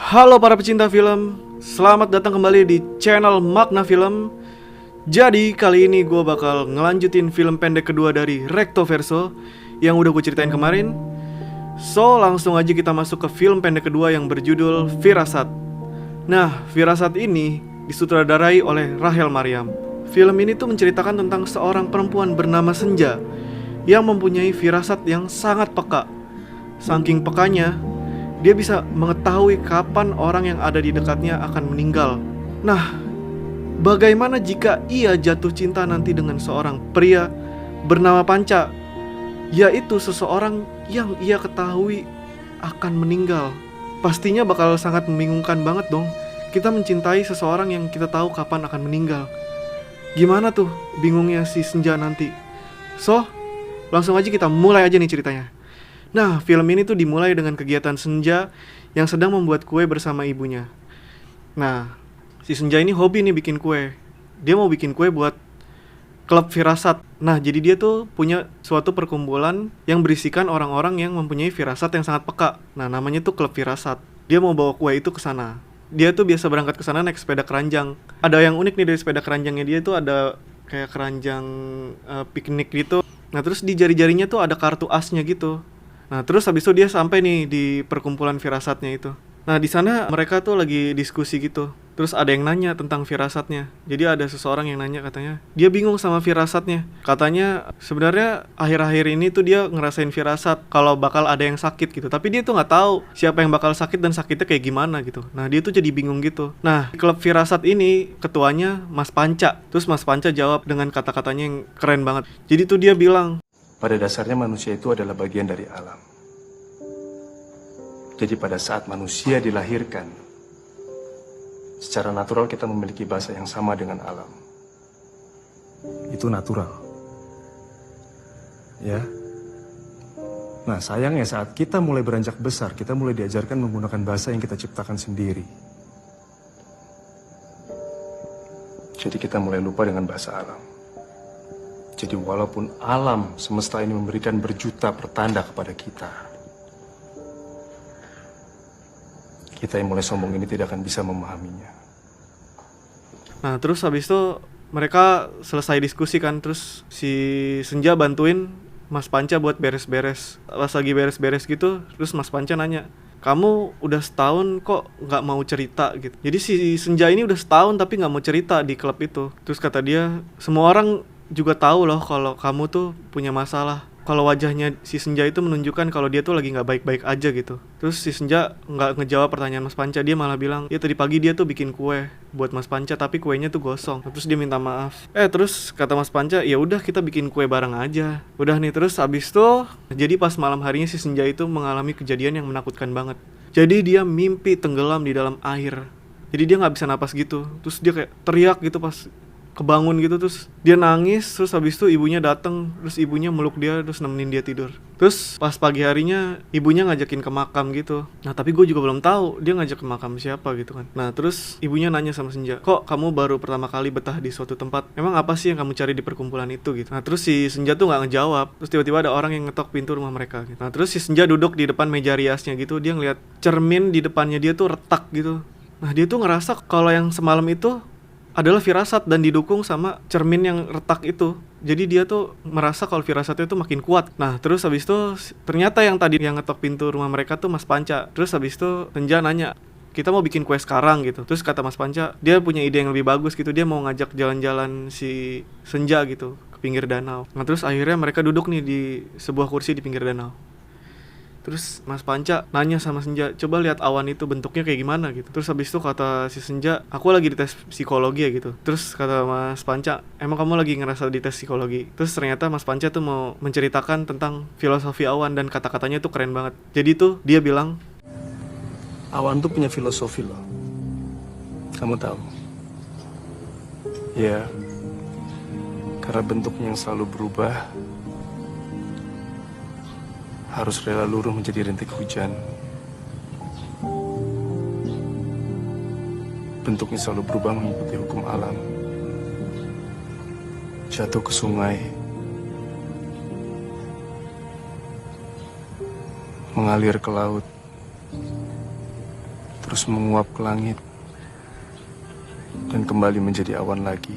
Halo para pecinta film, selamat datang kembali di channel Makna Film. Jadi kali ini gue bakal ngelanjutin film pendek kedua dari Recto Verso yang udah gue ceritain kemarin. So langsung aja kita masuk ke film pendek kedua yang berjudul Firasat. Nah, Firasat ini disutradarai oleh Rachel Maryam. Film ini tuh menceritakan tentang seorang perempuan bernama Senja yang mempunyai firasat yang sangat peka. Saking pekanya, dia bisa mengetahui kapan orang yang ada di dekatnya akan meninggal. Nah, bagaimana jika ia jatuh cinta nanti dengan seorang pria bernama Panca, yaitu seseorang yang ia ketahui akan meninggal? Pastinya bakal sangat membingungkan banget dong. Kita mencintai seseorang yang kita tahu kapan akan meninggal. Gimana tuh bingungnya si Senja nanti? So, langsung aja kita mulai aja nih ceritanya. Nah, film ini tuh dimulai dengan kegiatan Senja yang sedang membuat kue bersama ibunya. Nah, si Senja ini hobi nih bikin kue. Dia mau bikin kue buat klub firasat. Nah, jadi dia tuh punya suatu perkumpulan yang berisikan orang-orang yang mempunyai firasat yang sangat peka. Nah, namanya tuh klub firasat. Dia mau bawa kue itu ke sana. Dia tuh biasa berangkat ke sana naik sepeda keranjang. Ada yang unik nih dari sepeda keranjangnya dia tuh ada kayak keranjang piknik gitu. Nah, terus di jari-jarinya tuh ada kartu asnya gitu. Nah, terus habis itu dia sampai nih di perkumpulan firasatnya itu. Nah, di sana mereka tuh lagi diskusi gitu. Terus ada yang nanya tentang firasatnya. Jadi ada seseorang yang nanya, katanya dia bingung sama firasatnya. Katanya sebenarnya akhir-akhir ini tuh dia ngerasain firasat kalau bakal ada yang sakit gitu. Tapi dia tuh nggak tahu siapa yang bakal sakit dan sakitnya kayak gimana gitu. Nah, dia tuh jadi bingung gitu. Nah, klub firasat ini ketuanya Mas Panca. Terus Mas Panca jawab dengan kata-katanya yang keren banget. Jadi tuh dia bilang, pada dasarnya manusia itu adalah bagian dari alam. Jadi pada saat manusia dilahirkan, secara natural kita memiliki bahasa yang sama dengan alam. Itu natural. Ya. Nah, sayangnya saat kita mulai beranjak besar, kita mulai diajarkan menggunakan bahasa yang kita ciptakan sendiri. Jadi kita mulai lupa dengan bahasa alam. Jadi walaupun alam semesta ini memberikan berjuta pertanda kepada kita yang mulai sombong ini tidak akan bisa memahaminya. nah terus habis itu mereka selesai diskusi kan. Terus si Senja bantuin Mas Panca buat beres-beres. Pas lagi beres-beres gitu, terus Mas Panca nanya, kamu udah setahun kok nggak mau cerita gitu. Jadi si Senja ini udah setahun tapi nggak mau cerita di klub itu. Terus kata dia, semua orang juga tahu loh kalau kamu tuh punya masalah. Kalau wajahnya si Senja itu menunjukkan kalau dia tuh lagi nggak baik-baik aja gitu. Terus si Senja nggak ngejawab pertanyaan Mas Panca. Dia malah bilang, ya tadi pagi dia tuh bikin kue buat Mas Panca tapi kuenya tuh gosong. Terus dia minta maaf. Terus kata Mas Panca, ya udah kita bikin kue bareng aja. Udah nih, terus abis tuh jadi pas malam harinya si Senja itu mengalami kejadian yang menakutkan banget. Jadi dia mimpi tenggelam di dalam air. Jadi dia nggak bisa napas gitu. Terus dia kayak teriak gitu pas kebangun gitu. Terus dia nangis. Terus habis itu ibunya datang. Terus ibunya meluk dia terus nemenin dia tidur. Terus pas pagi harinya ibunya ngajakin ke makam gitu. Nah tapi gue juga belum tahu dia ngajak ke makam siapa gitu kan. Nah terus ibunya nanya sama Senja, kok kamu baru pertama kali betah di suatu tempat, emang apa sih yang kamu cari di perkumpulan itu gitu. Nah terus si Senja tuh gak ngejawab. Terus tiba-tiba ada orang yang ngetok pintu rumah mereka gitu. Nah terus si Senja duduk di depan meja riasnya gitu. Dia ngeliat cermin di depannya dia tuh retak gitu. Nah dia tuh ngerasa kalau yang semalam itu adalah firasat dan didukung sama cermin yang retak itu. Jadi dia tuh merasa kalau firasatnya tuh makin kuat. Nah terus habis itu ternyata yang tadi yang ngetok pintu rumah mereka tuh Mas Panca. Terus habis itu Senja nanya, kita mau bikin kue sekarang gitu. Terus kata Mas Panca, dia punya ide yang lebih bagus gitu. Dia mau ngajak jalan-jalan si Senja gitu ke pinggir danau. Nah terus akhirnya mereka duduk nih di sebuah kursi di pinggir danau. Terus Mas Panca nanya sama Senja, coba lihat awan itu bentuknya kayak gimana gitu. Terus habis itu kata si Senja, aku lagi di tes psikologi ya gitu. Terus kata Mas Panca, emang kamu lagi ngerasa di tes psikologi? Terus ternyata Mas Panca tuh mau menceritakan tentang filosofi awan dan kata-katanya tuh keren banget. Jadi tuh dia bilang, Awan tuh punya filosofi loh. Kamu tahu? Ya, karena bentuknya yang selalu berubah, harus rela luruh menjadi rintik hujan. Bentuknya selalu berubah mengikuti hukum alam. Jatuh ke sungai, mengalir ke laut, terus menguap ke langit dan kembali menjadi awan lagi?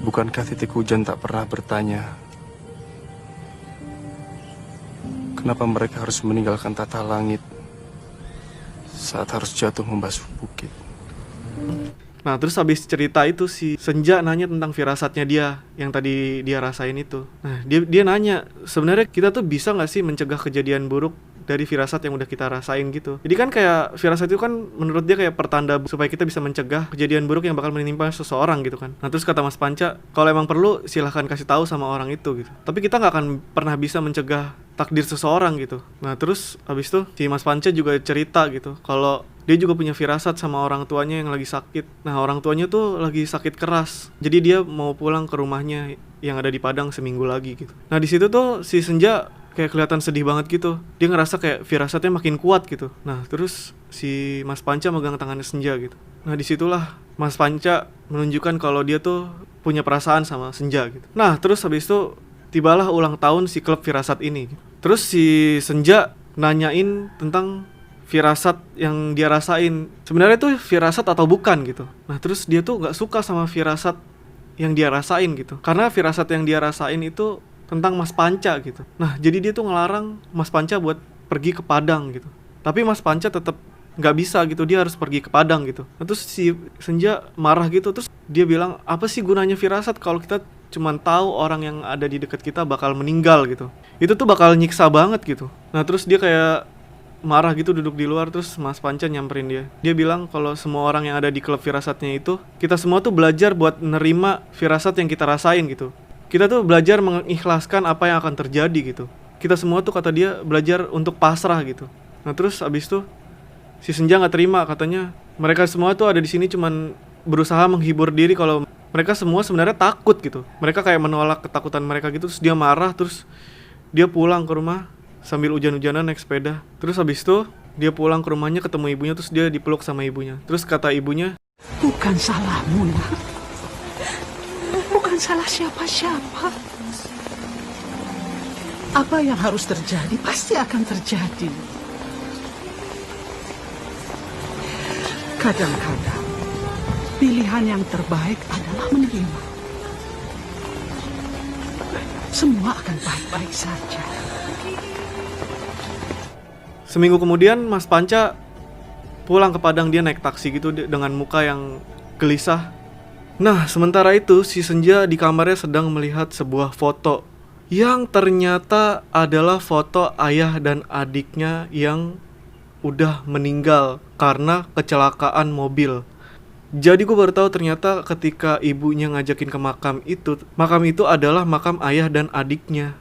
Bukankah titik hujan tak pernah bertanya, kenapa mereka harus meninggalkan tata langit saat harus jatuh membasuh bukit? Nah terus habis cerita itu si Senja nanya tentang firasatnya dia yang tadi dia rasain itu. Nah dia nanya, sebenarnya kita tuh bisa nggak sih mencegah kejadian buruk dari firasat yang udah kita rasain gitu. Jadi kan kayak firasat itu kan menurut dia kayak pertanda supaya kita bisa mencegah kejadian buruk yang bakal menimpa seseorang gitu kan. Nah terus kata Mas Panca, kalau emang perlu silahkan kasih tahu sama orang itu gitu. Tapi kita nggak akan pernah bisa mencegah takdir seseorang gitu. Nah terus habis itu si Mas Panca juga cerita gitu kalau dia juga punya firasat sama orang tuanya yang lagi sakit. Nah orang tuanya tuh lagi sakit keras, jadi dia mau pulang ke rumahnya yang ada di Padang seminggu lagi gitu. Nah di situ tuh si Senja kayak kelihatan sedih banget gitu. Dia ngerasa kayak firasatnya makin kuat gitu. Nah terus si Mas Panca megang tangannya Senja gitu. Nah disitulah Mas Panca menunjukkan kalau dia tuh punya perasaan sama Senja gitu. Nah terus habis itu tibalah ulang tahun si klub firasat ini. Terus si Senja nanyain tentang firasat yang dia rasain. Sebenarnya itu firasat atau bukan gitu. Nah terus dia tuh gak suka sama firasat yang dia rasain gitu. Karena firasat yang dia rasain itu tentang Mas Panca gitu. Nah jadi dia tuh ngelarang Mas Panca buat pergi ke Padang gitu. Tapi Mas Panca tetap gak bisa gitu, dia harus pergi ke Padang gitu. Nah, terus si Senja marah gitu. Terus dia bilang, apa sih gunanya firasat kalau kita cuman tahu orang yang ada di dekat kita bakal meninggal gitu. Itu tuh bakal nyiksa banget gitu. Nah terus dia kayak marah gitu duduk di luar. Terus Mas Panca nyamperin dia. Dia bilang kalau semua orang yang ada di klub firasatnya itu, kita semua tuh belajar buat nerima firasat yang kita rasain gitu. Kita tuh belajar mengikhlaskan apa yang akan terjadi gitu. Kita semua tuh kata dia belajar untuk pasrah gitu. Nah terus abis itu si Senja nggak terima, katanya mereka semua tuh ada di sini cuman berusaha menghibur diri kalau mereka semua sebenarnya takut gitu. Mereka kayak menolak ketakutan mereka gitu. Terus dia marah, terus dia pulang ke rumah sambil hujan-hujanan naik sepeda. Terus habis itu dia pulang ke rumahnya ketemu ibunya. Terus dia dipeluk sama ibunya. Terus kata ibunya, bukan salahmu nak, bukan salah siapa-siapa. Apa yang harus terjadi pasti akan terjadi. Kadang-kadang pilihan yang terbaik adalah menerima. Semua akan baik-baik saja. seminggu kemudian Mas Panca pulang ke Padang. Dia naik taksi gitu dengan muka yang gelisah. Nah sementara itu si Senja di kamarnya sedang melihat sebuah foto yang ternyata adalah foto ayah dan adiknya yang udah meninggal karena kecelakaan mobil. Jadi gue baru tahu ternyata ketika ibunya ngajakin ke makam itu adalah makam ayah dan adiknya.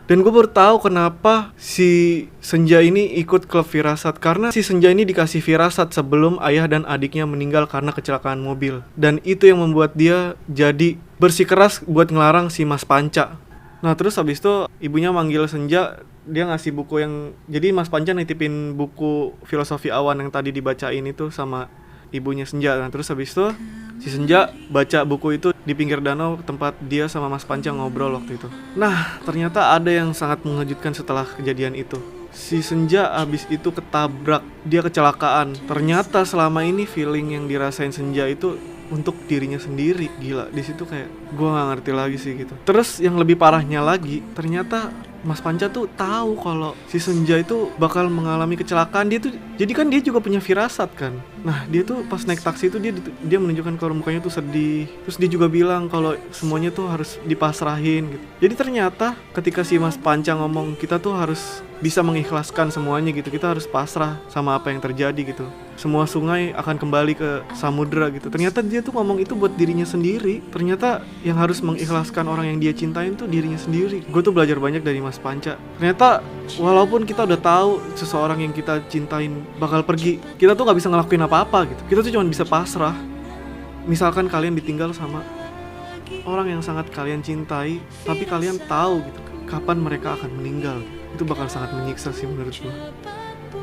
Dan gue baru tahu kenapa si Senja ini ikut klub firasat, karena si Senja ini dikasih firasat sebelum ayah dan adiknya meninggal karena kecelakaan mobil. Dan itu yang membuat dia jadi bersikeras buat ngelarang si Mas Panca. Nah terus habis itu ibunya manggil Senja, dia ngasih buku yang, jadi Mas Panca nitipin buku filosofi awan yang tadi dibacain itu sama ibunya Senja. Nah terus habis itu si Senja baca buku itu di pinggir danau tempat dia sama Mas Panca ngobrol waktu itu. Nah ternyata ada yang sangat mengejutkan setelah kejadian itu. Si Senja abis itu ketabrak, dia kecelakaan. Ternyata selama ini feeling yang dirasain Senja itu untuk dirinya sendiri. Gila, di situ kayak gue nggak ngerti lagi sih gitu. Terus yang lebih parahnya lagi, ternyata Mas Panca tuh tahu kalau si Senja itu bakal mengalami kecelakaan. Dia tuh, jadi kan dia juga punya firasat kan. Nah dia tuh pas naik taksi itu dia menunjukkan kalau mukanya tuh sedih. Terus dia juga bilang kalau semuanya tuh harus dipasrahin gitu. Jadi ternyata ketika si Mas Panca ngomong kita tuh harus bisa mengikhlaskan semuanya gitu. Kita harus pasrah sama apa yang terjadi gitu. Semua sungai akan kembali ke samudra gitu. Ternyata dia tuh ngomong itu buat dirinya sendiri. Ternyata yang harus mengikhlaskan orang yang dia cintain tuh dirinya sendiri. Gue tuh belajar banyak dari Mas Panca. Ternyata walaupun kita udah tahu seseorang yang kita cintain bakal pergi, kita tuh gak bisa ngelakuin apa-apa gitu. Kita tuh cuma bisa pasrah. Misalkan kalian ditinggal sama orang yang sangat kalian cintai, tapi kalian tahu gitu kapan mereka akan meninggal. Itu bakal sangat menyiksa sih menurut gue.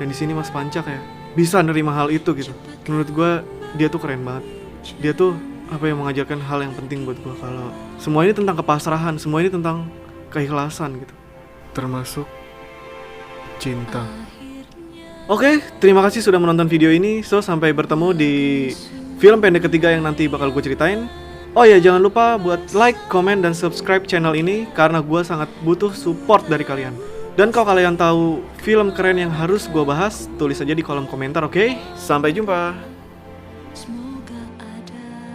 Dan di sini Mas Panca kayak bisa nerima hal itu gitu. Menurut gue dia tuh keren banget. Dia tuh yang mengajarkan hal yang penting buat gue, kalau semua ini tentang kepasrahan, semua ini tentang keikhlasan gitu, termasuk cinta. Oke, terima kasih sudah menonton video ini. So, sampai bertemu di film pendek ketiga yang nanti bakal gue ceritain. Oh ya, jangan lupa buat like, comment, dan subscribe channel ini karena gue sangat butuh support dari kalian. Dan kalau kalian tahu film keren yang harus gue bahas, tulis aja di kolom komentar, oke? Sampai jumpa!